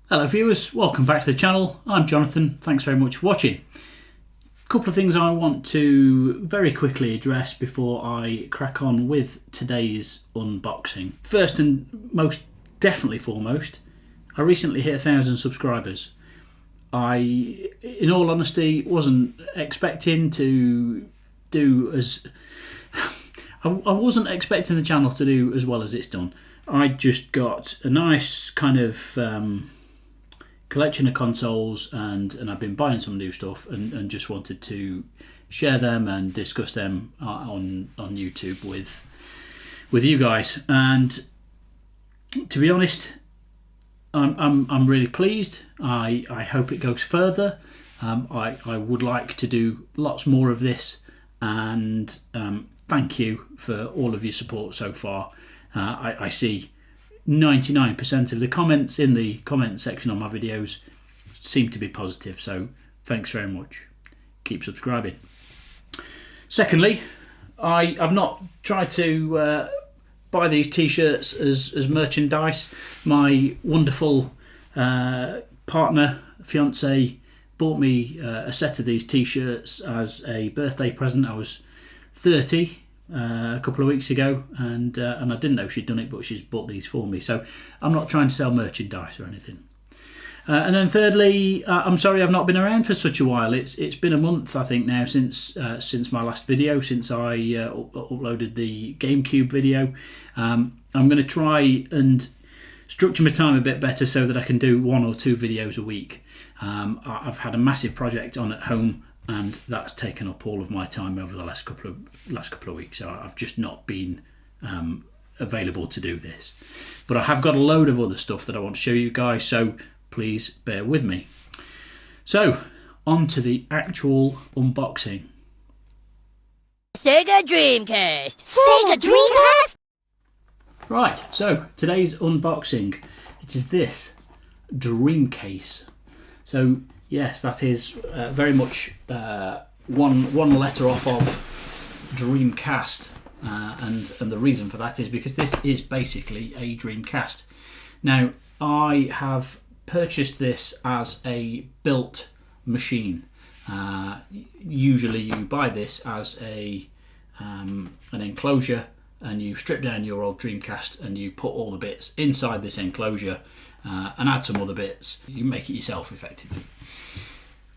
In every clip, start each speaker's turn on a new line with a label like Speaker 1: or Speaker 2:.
Speaker 1: Hello viewers, welcome back to the channel. I'm Jonathan, thanks very much for watching. A couple of things I want to very quickly address before I crack on with today's unboxing. First and most definitely foremost, I recently hit 1,000 subscribers. I, in all honesty, wasn't expecting to do as... I wasn't expecting the channel to do as well as it's done. I just got a nice kind of collection of consoles and I've been buying some new stuff and just wanted to share them and discuss them on YouTube with you guys. And to be honest, I'm really pleased. I hope it goes further. I would like to do lots more of this, and thank you for all of your support so far. I see 99% of the comments in the comment section on my videos seem to be positive, so thanks very much. Keep subscribing. Secondly, I've not tried to buy these t-shirts as merchandise. My wonderful partner, fiance, bought me a set of these t-shirts as a birthday present. I was 30 a couple of weeks ago, and I didn't know she'd done it, but she's bought these for me, so I'm not trying to sell merchandise or anything. And then thirdly, I'm sorry I've not been around for such a while. It's been a month, I think, now since my last video, since I uploaded the GameCube video. I'm going to try and structure my time a bit better so that I can do 1 or 2 videos a week. I've had a massive project on at home, and that's taken up all of my time over the last couple of weeks. So I've just not been available to do this. But I have got a load of other stuff that I want to show you guys, so please bear with me. So, on to the actual unboxing.
Speaker 2: SEGA Dreamcast! SEGA Dreamcast?
Speaker 1: Right, so today's unboxing, it is this Dreamcase. So yes, that is very much one letter off of Dreamcast, and the reason for that is because this is basically a Dreamcast. Now, I have purchased this as a built machine. Usually you buy this as an enclosure, and you strip down your old Dreamcast and you put all the bits inside this enclosure and add some other bits. You make it yourself effectively.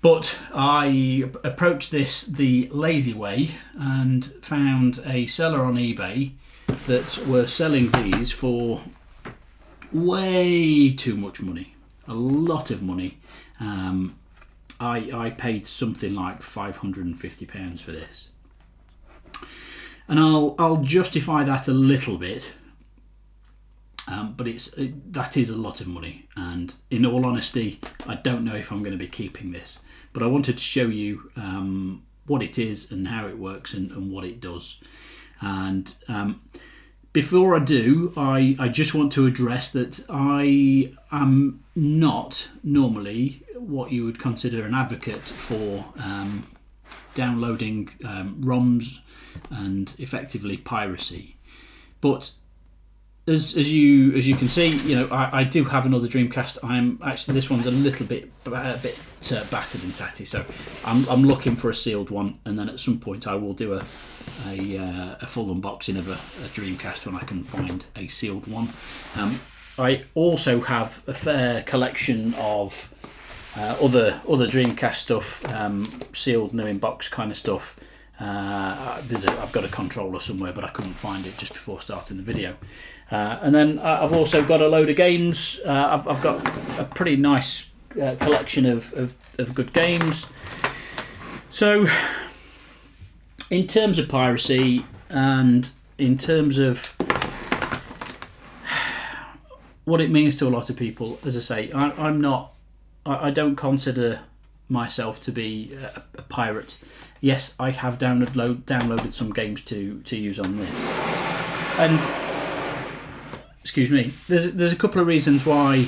Speaker 1: But I approached this the lazy way and found a seller on eBay that were selling these for way too much money, a lot of money. I paid something like £550 for this, and I'll justify that a little bit. But that is a lot of money, and in all honesty, I don't know if I'm going to be keeping this. But I wanted to show you what it is and how it works and what it does. And before I do, I just want to address that I am not normally what you would consider an advocate for downloading ROMs and effectively piracy. But as you can see, you know, I do have another Dreamcast. I'm actually, this one's a little bit battered and tatty, so I'm looking for a sealed one, and then at some point I will do a full unboxing of a Dreamcast when I can find a sealed one. I also have a fair collection of other Dreamcast stuff, sealed, new in box kind of stuff. I've got a controller somewhere, but I couldn't find it just before starting the video. And then I've also got a load of games. I've got a pretty nice collection of good games. So in terms of piracy and in terms of what it means to a lot of people, as I say, I don't consider myself to be a pirate. Yes, I have downloaded some games to use on this, and excuse me, there's a couple of reasons why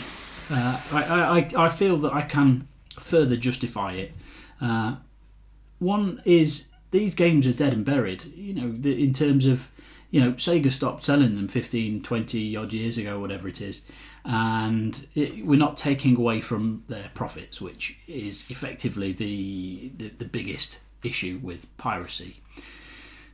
Speaker 1: I feel that I can further justify it. One is these games are dead and buried, you know, in terms of, you know, Sega stopped selling them 15, 20 odd years ago, whatever it is, and we're not taking away from their profits, which is effectively the biggest issue with piracy.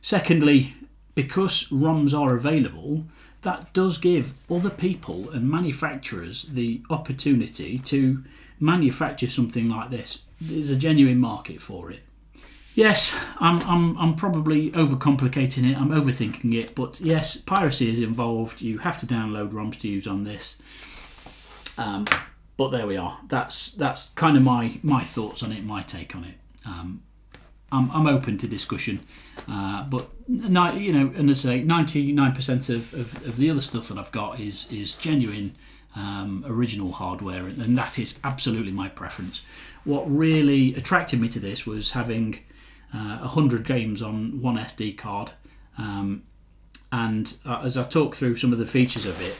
Speaker 1: Secondly, because ROMs are available, that does give other people and manufacturers the opportunity to manufacture something like this. There's a genuine market for it. Yes, I'm probably overcomplicating it, I'm overthinking it, but yes, piracy is involved. You have to download ROMs to use on this. But there we are. That's kind of my thoughts on it, my take on it. I'm open to discussion, but and as I say, 99% of the other stuff that I've got is genuine original hardware, and that is absolutely my preference. What really attracted me to this was having 100 games on one SD card, and as I talk through some of the features of it,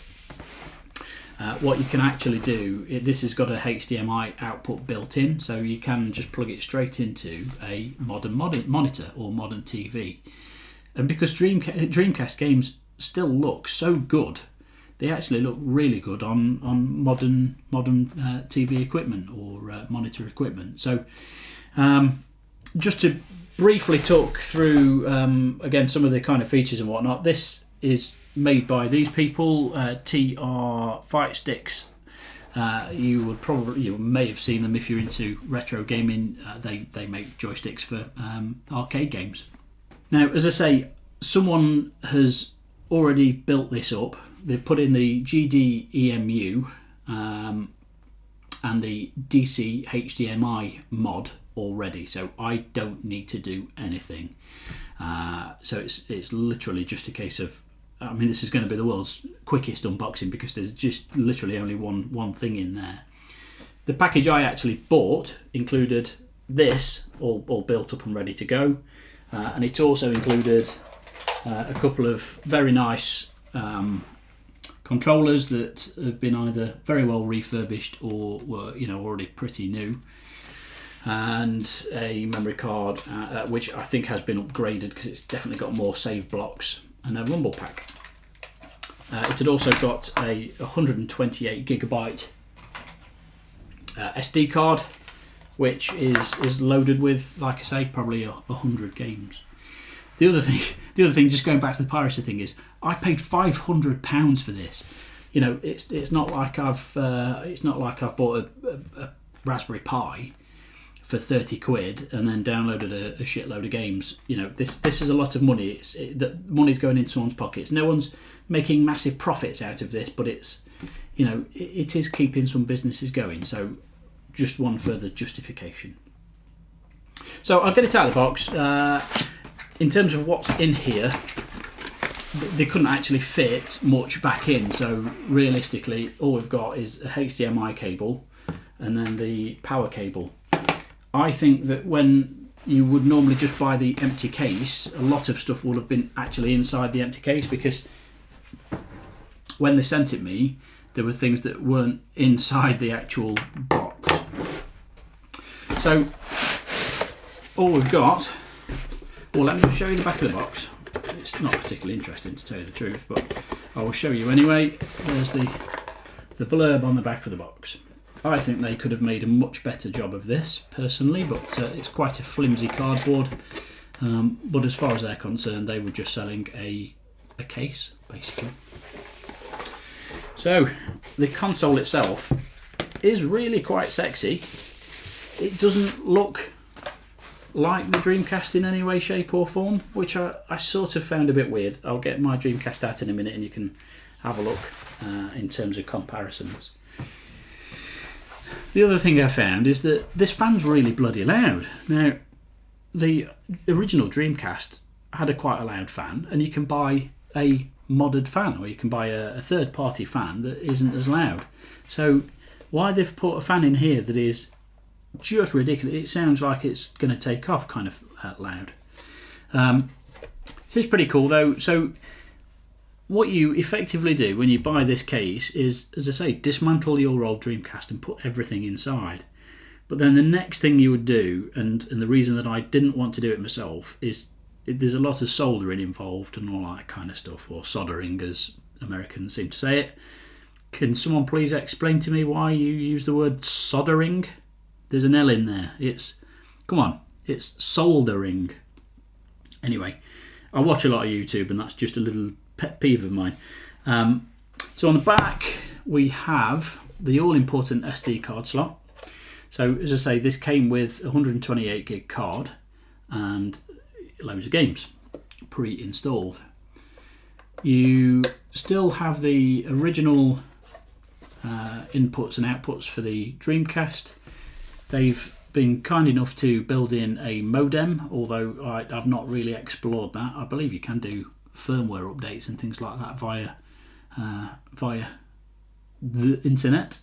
Speaker 1: what you can actually do, this has got a HDMI output built in, so you can just plug it straight into a modern monitor or modern TV. And because Dreamcast games still look so good, they actually look really good on modern TV equipment or monitor equipment. So just to briefly talk through again some of the kind of features and whatnot, this is made by these people, TR Fight Sticks. You may have seen them if you're into retro gaming. They make joysticks for arcade games. Now, as I say, someone has already built this up. They've put in the GDEMU and the DCHDMI mod already, so I don't need to do anything. So it's literally just a case of, I mean, this is going to be the world's quickest unboxing because there's just literally only one thing in there. The package I actually bought included this all built up and ready to go, and it also included a couple of very nice controllers that have been either very well refurbished or were already pretty new, and a memory card which I think has been upgraded because it's definitely got more save blocks, and a rumble pack. It had also got a 128 gigabyte SD card, which is loaded with, like I say, probably 100 games. The other thing, just going back to the piracy thing, is I paid £500 for this. It's not like I've bought a Raspberry Pi for 30 quid and then downloaded a shitload of games. This is a lot of money. The money's going into someone's pockets. No one's making massive profits out of this, but it is keeping some businesses going. So just one further justification. So I'll get it out of the box. In terms of what's in here, they couldn't actually fit much back in, so realistically all we've got is a HDMI cable and then the power cable. I think that when you would normally just buy the empty case, a lot of stuff would have been actually inside the empty case, because when they sent it me, there were things that weren't inside the actual box. So all we've got, well, let me just show you the back of the box. It's not particularly interesting, to tell you the truth, but I will show you anyway. There's the blurb on the back of the box. I think they could have made a much better job of this, personally, but it's quite a flimsy cardboard. But as far as they're concerned, they were just selling a case, basically. So the console itself is really quite sexy. It doesn't look like the Dreamcast in any way, shape or form, which I sort of found a bit weird. I'll get my Dreamcast out in a minute and you can have a look in terms of comparisons. The other thing I found is that this fan's really bloody loud. Now, the original Dreamcast had quite a loud fan, and you can buy a modded fan, or you can buy a third-party fan that isn't as loud. So why they've put a fan in here that is just ridiculous. It sounds like it's going to take off kind of loud. This is pretty cool though. So what you effectively do when you buy this case is, as I say, dismantle your old Dreamcast and put everything inside. But then the next thing you would do, and the reason that I didn't want to do it myself, is there's a lot of soldering involved and all that kind of stuff, or soldering as Americans seem to say it. Can someone please explain to me why you use the word soldering? There's an L in there. Come on, it's soldering. Anyway, I watch a lot of YouTube and that's just a little pet peeve of mine. So on the back we have the all-important SD card slot. So as I say, this came with a 128 gig card and loads of games pre-installed. You still have the original inputs and outputs for the Dreamcast. They've been kind enough to build in a modem, although I've not really explored that. I believe you can do firmware updates and things like that via the internet.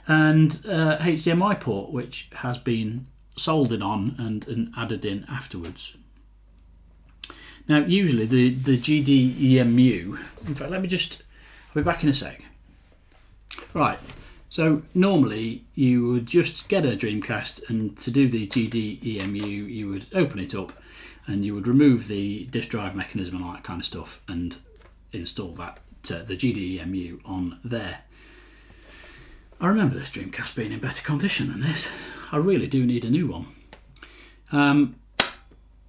Speaker 1: And HDMI port, which has been soldered on and added in afterwards. Now, usually the GDEMU, in fact, I'll be back in a sec. Right, so normally you would just get a Dreamcast, and to do the GDEMU, you would open it up and you would remove the disk drive mechanism and all that kind of stuff and install the GDEMU on there. I remember this Dreamcast being in better condition than this. I really do need a new one.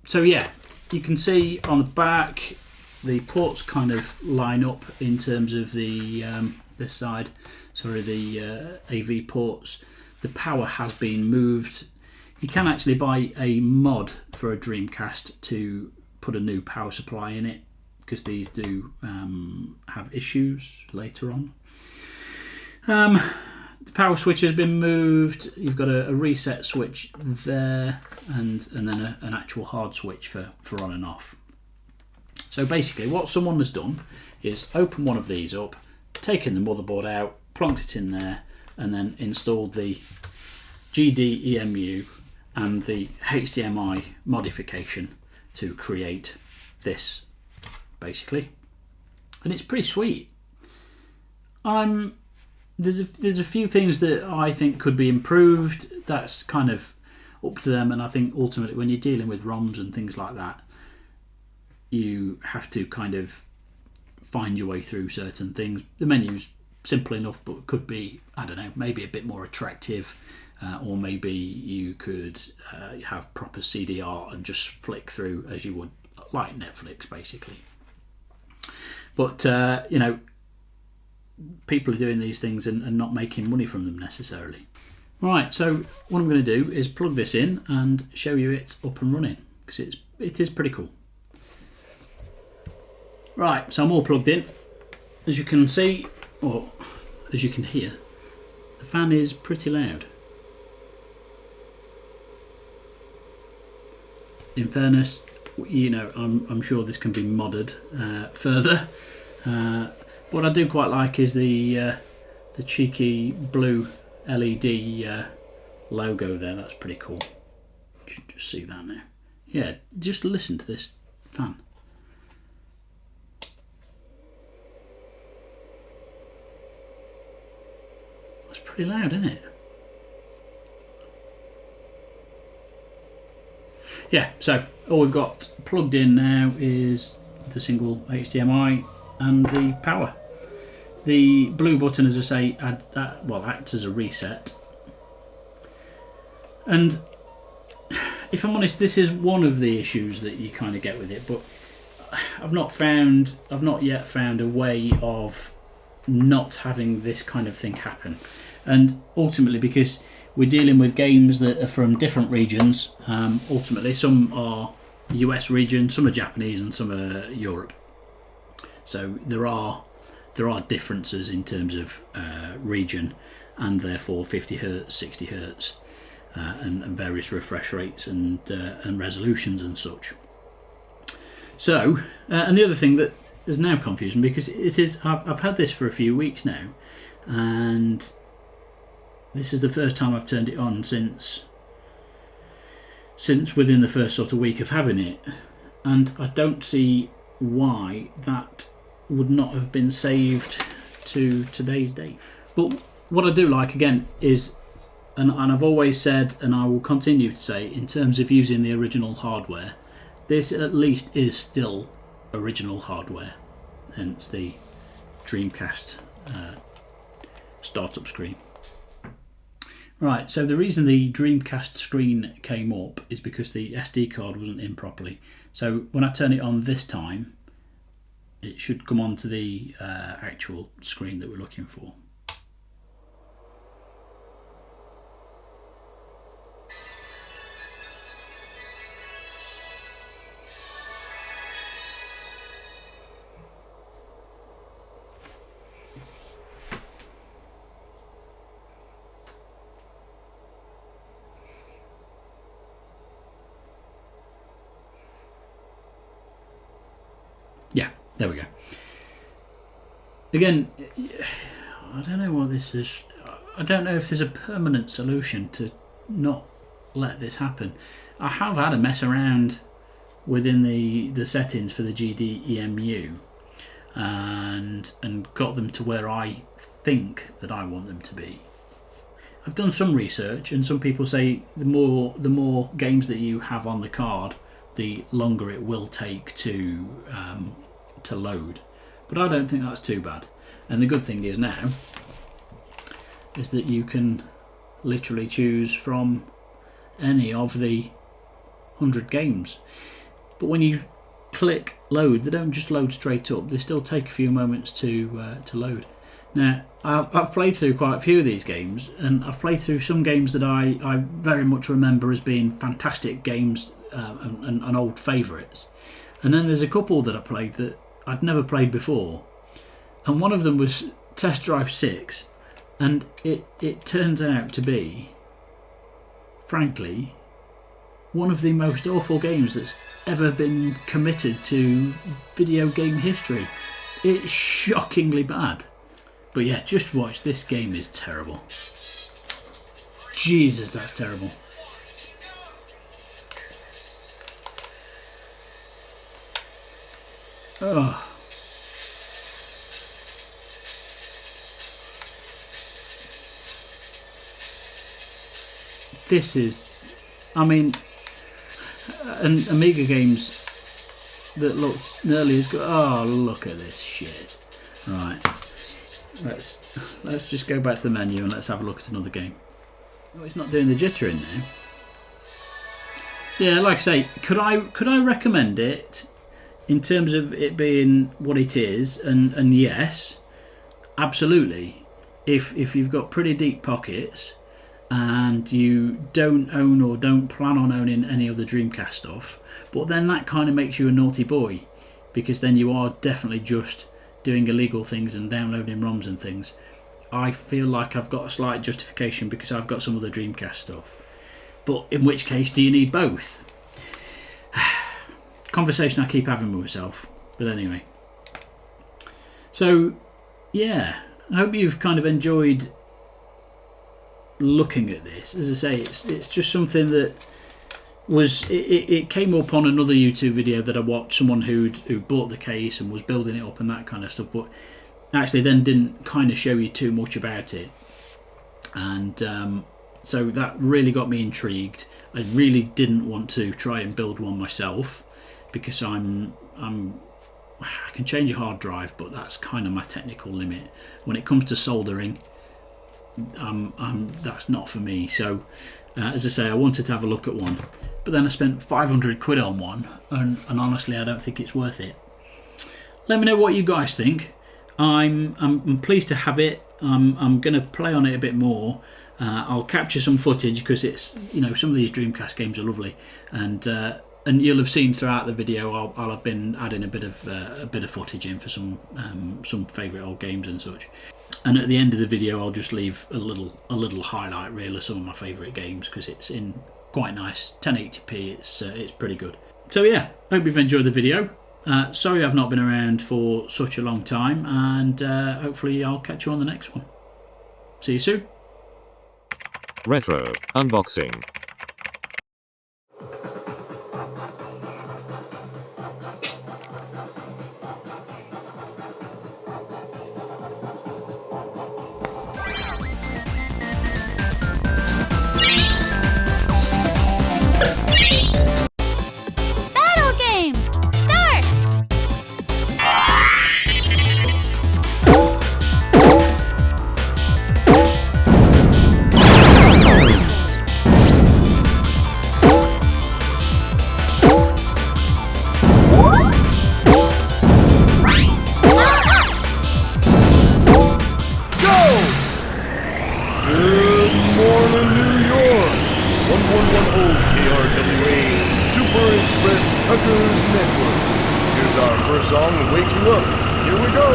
Speaker 1: So yeah, you can see on the back the ports kind of line up in terms of the this side. Sorry, the AV ports. The power has been moved. You can actually buy a mod for a Dreamcast to put a new power supply in it, because these do have issues later on. The power switch has been moved. You've got a reset switch there, and then an actual hard switch for on and off. So basically what someone has done is open one of these up, taken the motherboard out, plonked it in there, and then installed the GDEMU and the HDMI modification to create this, basically. And it's pretty sweet. There's a few things that I think could be improved. That's kind of up to them, and I think ultimately when you're dealing with ROMs and things like that, you have to kind of find your way through certain things. The menu's simple enough, but could be, I don't know, maybe a bit more attractive, or maybe you could have proper CDR and just flick through as you would like Netflix, basically. But you know, people are doing these things and not making money from them necessarily. Right, so what I'm going to do is plug this in and show you it up and running, because it is pretty cool. Right, so I'm all plugged in. As you can see, or as you can hear, the fan is pretty loud. In fairness, you know, I'm sure this can be modded further. What I do quite like is the cheeky blue LED logo there. That's pretty cool. You should just see that now. Yeah, just listen to this fan. That's pretty loud, isn't it? Yeah, so all we've got plugged in now is the single HDMI and the power. The blue button, as I say, acts as a reset. And if I'm honest, this is one of the issues that you kind of get with it, but I've not yet found a way of not having this kind of thing happen. And ultimately, because we're dealing with games that are from different regions, ultimately some are US region, some are Japanese, and some are Europe. So there are differences in terms of region, and therefore 50 Hz, 60 Hz, and various refresh rates and resolutions and such. So, and the other thing that is now confusing, because I've had this for a few weeks now, and this is the first time I've turned it on since within the first sort of week of having it, and I don't see why that would not have been saved to today's date. But what I do like, again, is, and I've always said, and I will continue to say, in terms of using the original hardware, this at least is still original hardware, hence the Dreamcast startup screen. Right, so the reason the Dreamcast screen came up is because the SD card wasn't in properly. So when I turn it on this time, it should come onto the actual screen that we're looking for. Yeah, there we go. Again, I don't know what this is. I don't know if there's a permanent solution to not let this happen. I have had a mess around within the settings for the GDEMU and got them to where I think that I want them to be. I've done some research, and some people say the more games that you have on the card, the longer it will take to load. But I don't think that's too bad. And the good thing is now is that you can literally choose from any of the 100 games. But when you click load, they don't just load straight up. They still take a few moments to load. Now, I've played through quite a few of these games, and I've played through some games that I very much remember as being fantastic games and old favourites. And then there's a couple that I played that I'd never played before. And one of them was Test Drive 6, and it turns out to be, frankly, one of the most awful games that's ever been committed to video game history. It's shockingly bad. But yeah, just watch. This game is terrible. Jesus, that's terrible. Oh. This is, I mean, and Amiga games that looked nearly as good. Oh, look at this shit. Right. Let's just go back to the menu and let's have a look at another game. Oh, it's not doing the jittering now. Yeah, like I say, could I recommend it in terms of it being what it is? And yes, absolutely. If you've got pretty deep pockets and you don't own or don't plan on owning any of the Dreamcast stuff, but then that kind of makes you a naughty boy, because then you are definitely just doing illegal things and downloading ROMs and things. I feel like I've got a slight justification because I've got some of the Dreamcast stuff. But in which case, do you need both? Conversation I keep having with myself. But anyway. So, yeah. I hope you've kind of enjoyed looking at this. As I say, it's just something that was it came up on another YouTube video that I watched, someone who bought the case and was building it up and that kind of stuff, but actually then didn't kind of show you too much about it, and so that really got me intrigued. I really didn't want to try and build one myself because I can change a hard drive, but that's kind of my technical limit when it comes to soldering. That's not for me. So as I say, I wanted to have a look at one, but then I spent 500 quid on one, and honestly I don't think it's worth it. Let me know what you guys think. I'm pleased to have it. I'm going to play on it a bit more. I'll capture some footage because it's, you know, some of these Dreamcast games are lovely, and you'll have seen throughout the video I'll have been adding a bit of footage in for some favourite old games and such. And at the end of the video I'll just leave a little highlight reel of some of my favourite games because it's in quite nice 1080p. It's pretty good. So yeah, hope you've enjoyed the video. Sorry I've not been around for such a long time, and hopefully I'll catch you on the next one. See you soon.
Speaker 3: Retro unboxing.
Speaker 2: Battle game! Start!
Speaker 4: 1110 KRWA Super Express Truckers Network. Here's our first song to wake you up. Here we go.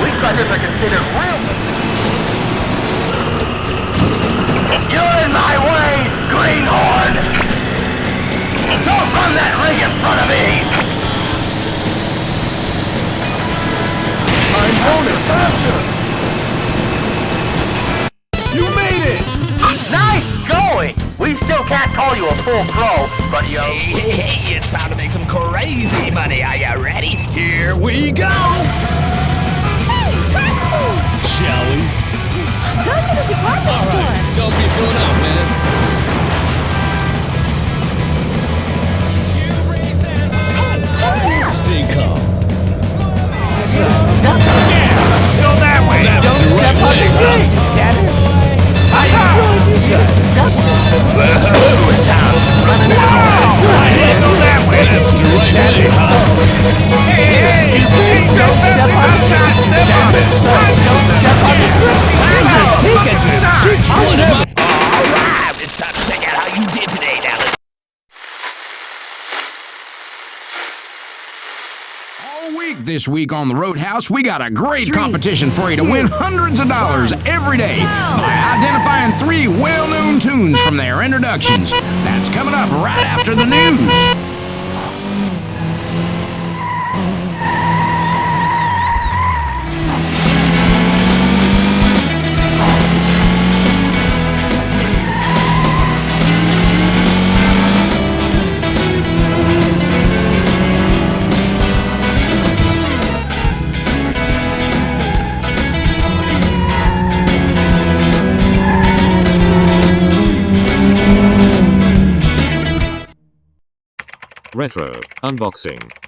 Speaker 5: We truckers are considered real. You're in my way, greenhorn! Don't run that ring in front of me!
Speaker 4: I'm going faster. You made it.
Speaker 5: Nice going! We still can't call you a full pro, but yo...
Speaker 6: Hey, it's time to make some crazy money. Are you ready? Here we go!
Speaker 2: Hey, Traxxas!
Speaker 6: Shall we?
Speaker 2: Go to the department store!
Speaker 6: Don't be blown up, man. Stay calm.
Speaker 5: Go that way!
Speaker 6: That's the right way.
Speaker 5: Town's running out! Go that way!
Speaker 6: That's the right way, huh?
Speaker 5: Hey! Don't step outside! Step on it! Don't step on it! Alright! It's time to check out how you did today, now.
Speaker 7: All week this week on the Roadhouse, we got a great competition for you to win hundreds of dollars every day by identifying 3 well-known tunes from their introductions. That's coming up right after the news.
Speaker 3: Retro Unboxing.